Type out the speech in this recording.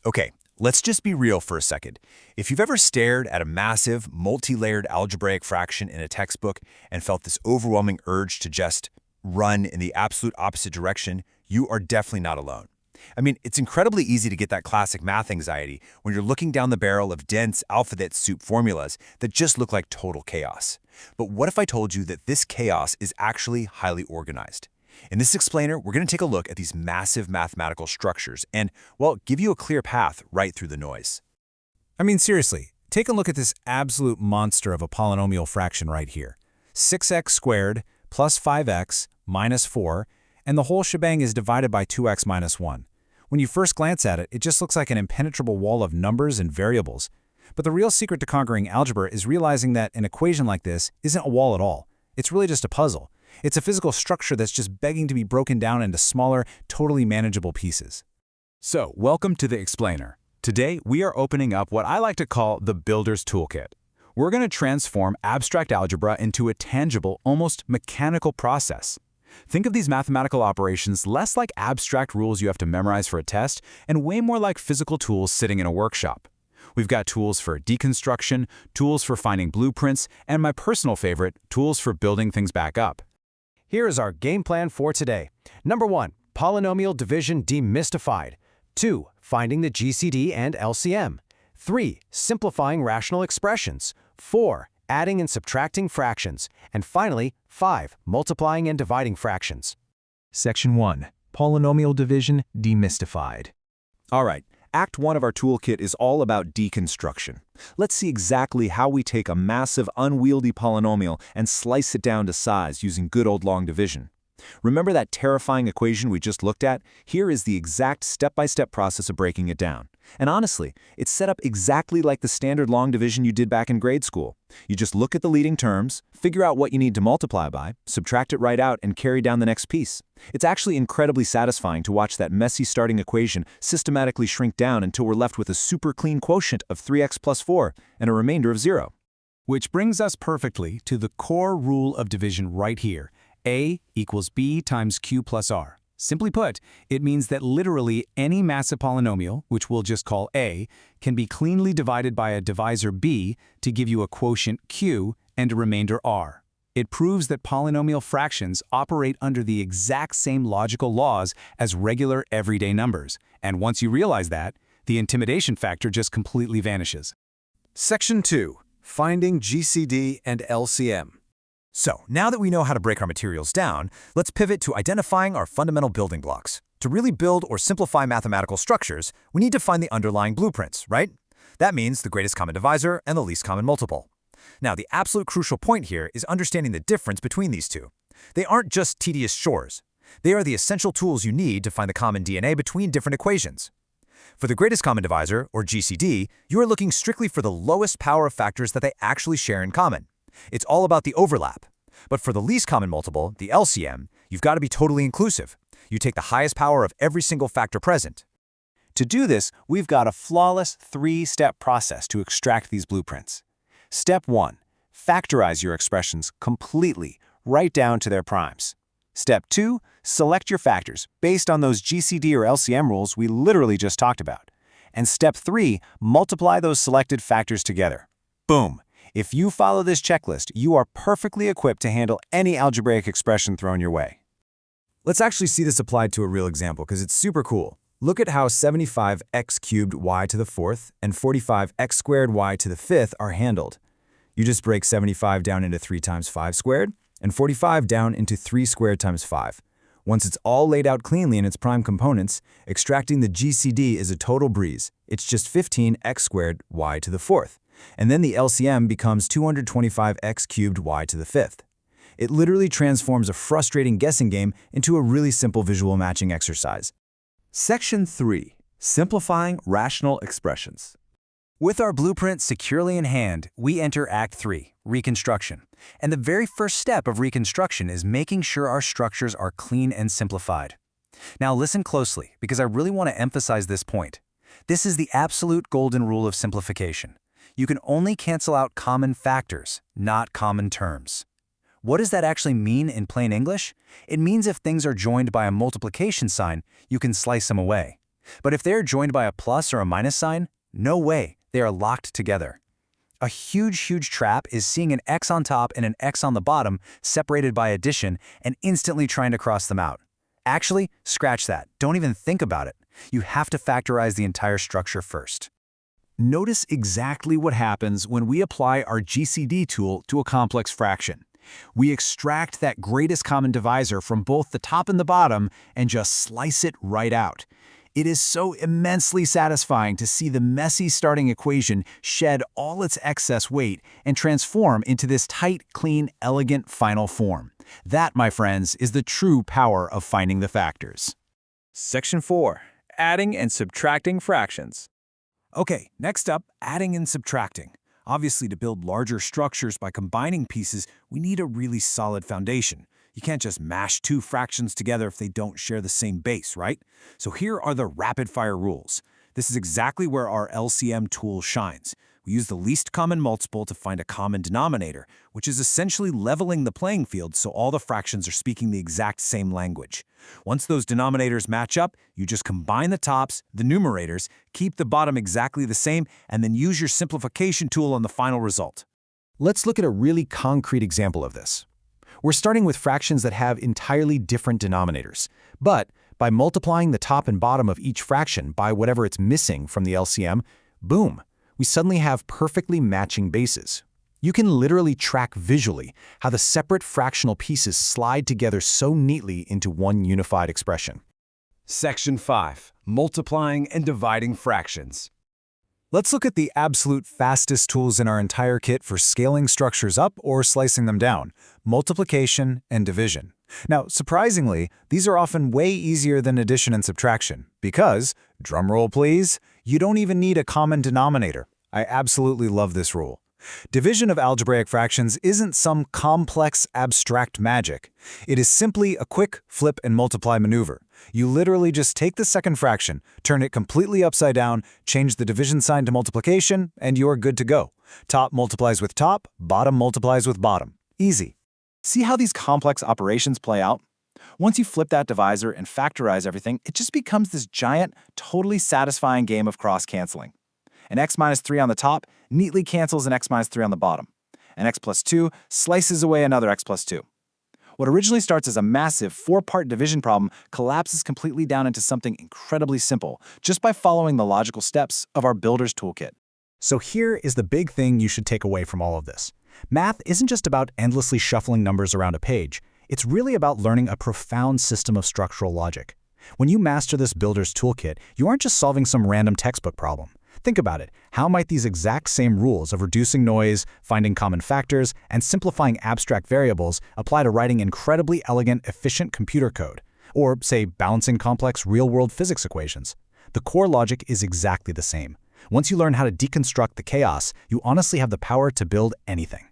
Okay, let's just be real for a second. If you've ever stared at a massive, multi-layered algebraic fraction in a textbook and felt this overwhelming urge to just run in the absolute opposite direction, you are definitely not alone. I mean, it's incredibly easy to get that classic math anxiety when you're looking down the barrel of dense alphabet soup formulas that just look like total chaos. But what if I told you that this chaos is actually highly organized? In this explainer, we're going to take a look at these massive mathematical structures and, well, give you a clear path right through the noise. I mean, seriously, take a look at this absolute monster of a polynomial fraction right here. 6x squared plus 5x minus 4, and the whole shebang is divided by 2x minus 1. When you first glance at it, it just looks like an impenetrable wall of numbers and variables. But the real secret to conquering algebra is realizing that an equation like this isn't a wall at all. It's really just a puzzle. It's a physical structure that's just begging to be broken down into smaller, totally manageable pieces. So, welcome to the explainer. Today, we are opening up what I like to call the Builder's Toolkit. We're going to transform abstract algebra into a tangible, almost mechanical process. Think of these mathematical operations less like abstract rules you have to memorize for a test and way more like physical tools sitting in a workshop. We've got tools for deconstruction, tools for finding blueprints, and my personal favorite, tools for building things back up. Here is our game plan for today. Number 1, polynomial division demystified. 2, finding the GCD and LCM. 3, simplifying rational expressions. 4, adding and subtracting fractions. And finally, 5, multiplying and dividing fractions. Section 1. Polynomial division demystified. All right, Act 1 of our toolkit is all about deconstruction. Let's see exactly how we take a massive, unwieldy polynomial and slice it down to size using good old long division. Remember that terrifying equation we just looked at? Here is the exact step-by-step process of breaking it down. And honestly, it's set up exactly like the standard long division you did back in grade school. You just look at the leading terms, figure out what you need to multiply by, subtract it right out, and carry down the next piece. It's actually incredibly satisfying to watch that messy starting equation systematically shrink down until we're left with a super clean quotient of 3x plus 4 and a remainder of 0. Which brings us perfectly to the core rule of division right here. A equals B times Q plus R. Simply put, it means that literally any massive polynomial, which we'll just call A, can be cleanly divided by a divisor B to give you a quotient Q and a remainder R. It proves that polynomial fractions operate under the exact same logical laws as regular everyday numbers. And once you realize that, the intimidation factor just completely vanishes. Section 2, finding GCD and LCM. So, now that we know how to break our materials down, let's pivot to identifying our fundamental building blocks. To really build or simplify mathematical structures, we need to find the underlying blueprints, right? That means the greatest common divisor and the least common multiple. Now, the absolute crucial point here is understanding the difference between these two. They aren't just tedious chores. They are the essential tools you need to find the common DNA between different equations. For the greatest common divisor, or GCD, you are looking strictly for the lowest power of factors that they actually share in common. It's all about the overlap. But for the least common multiple, the LCM, you've got to be totally inclusive. You take the highest power of every single factor present. To do this, we've got a flawless 3-step process to extract these blueprints. Step 1, factorize your expressions completely, right down to their primes. Step 2, select your factors based on those GCD or LCM rules we literally just talked about. And step 3, multiply those selected factors together. Boom! If you follow this checklist, you are perfectly equipped to handle any algebraic expression thrown your way. Let's actually see this applied to a real example because it's super cool. Look at how 75x cubed y to the 4th and 45x squared y to the 5th are handled. You just break 75 down into 3 times 5 squared and 45 down into 3 squared times 5. Once it's all laid out cleanly in its prime components, extracting the GCD is a total breeze. It's just 15x squared y to the 4th. And then the LCM becomes 225x cubed y to the 5th. It literally transforms a frustrating guessing game into a really simple visual matching exercise. Section 3. Simplifying rational expressions. With our blueprint securely in hand, we enter Act 3, Reconstruction. And the very first step of reconstruction is making sure our structures are clean and simplified. Now listen closely, because I really want to emphasize this point. This is the absolute golden rule of simplification. You can only cancel out common factors, not common terms. What does that actually mean in plain English? It means if things are joined by a multiplication sign, you can slice them away. But if they're joined by a plus or a minus sign, no way, they are locked together. A huge trap is seeing an x on top and an x on the bottom separated by addition and instantly trying to cross them out. Actually, scratch that. Don't even think about it. You have to factorize the entire structure first. Notice exactly what happens when we apply our GCD tool to a complex fraction. We extract that greatest common divisor from both the top and the bottom and just slice it right out. It is so immensely satisfying to see the messy starting equation shed all its excess weight and transform into this tight, clean, elegant final form. That, my friends, is the true power of finding the factors. Section 4. Adding and subtracting fractions. Okay, next up, adding and subtracting. Obviously, to build larger structures by combining pieces, we need a really solid foundation. You can't just mash two fractions together if they don't share the same base, right? So here are the rapid-fire rules. This is exactly where our LCM tool shines. We use the least common multiple to find a common denominator, which is essentially leveling the playing field so all the fractions are speaking the exact same language. Once those denominators match up, you just combine the tops, the numerators, keep the bottom exactly the same, and then use your simplification tool on the final result. Let's look at a really concrete example of this. We're starting with fractions that have entirely different denominators, but by multiplying the top and bottom of each fraction by whatever it's missing from the LCM, boom, we suddenly have perfectly matching bases. You can literally track visually how the separate fractional pieces slide together so neatly into one unified expression. Section 5. Multiplying and dividing fractions. Let's look at the absolute fastest tools in our entire kit for scaling structures up or slicing them down: multiplication and division. Now, surprisingly, these are often way easier than addition and subtraction because, drumroll please, you don't even need a common denominator. I absolutely love this rule. Division of algebraic fractions isn't some complex, abstract magic. It is simply a quick flip and multiply maneuver. You literally just take the second fraction, turn it completely upside down, change the division sign to multiplication, and you're good to go. Top multiplies with top, bottom multiplies with bottom. Easy. See how these complex operations play out? Once you flip that divisor and factorize everything, it just becomes this giant, totally satisfying game of cross-canceling. An x minus 3 on the top neatly cancels an x minus 3 on the bottom. An x plus 2 slices away another x plus 2. What originally starts as a massive 4-part division problem collapses completely down into something incredibly simple just by following the logical steps of our Builder's Toolkit. So here is the big thing you should take away from all of this. Math isn't just about endlessly shuffling numbers around a page. It's really about learning a profound system of structural logic. When you master this Builder's Toolkit, you aren't just solving some random textbook problem. Think about it. How might these exact same rules of reducing noise, finding common factors, and simplifying abstract variables apply to writing incredibly elegant, efficient computer code? Or, say, balancing complex real-world physics equations? The core logic is exactly the same. Once you learn how to deconstruct the chaos, you honestly have the power to build anything.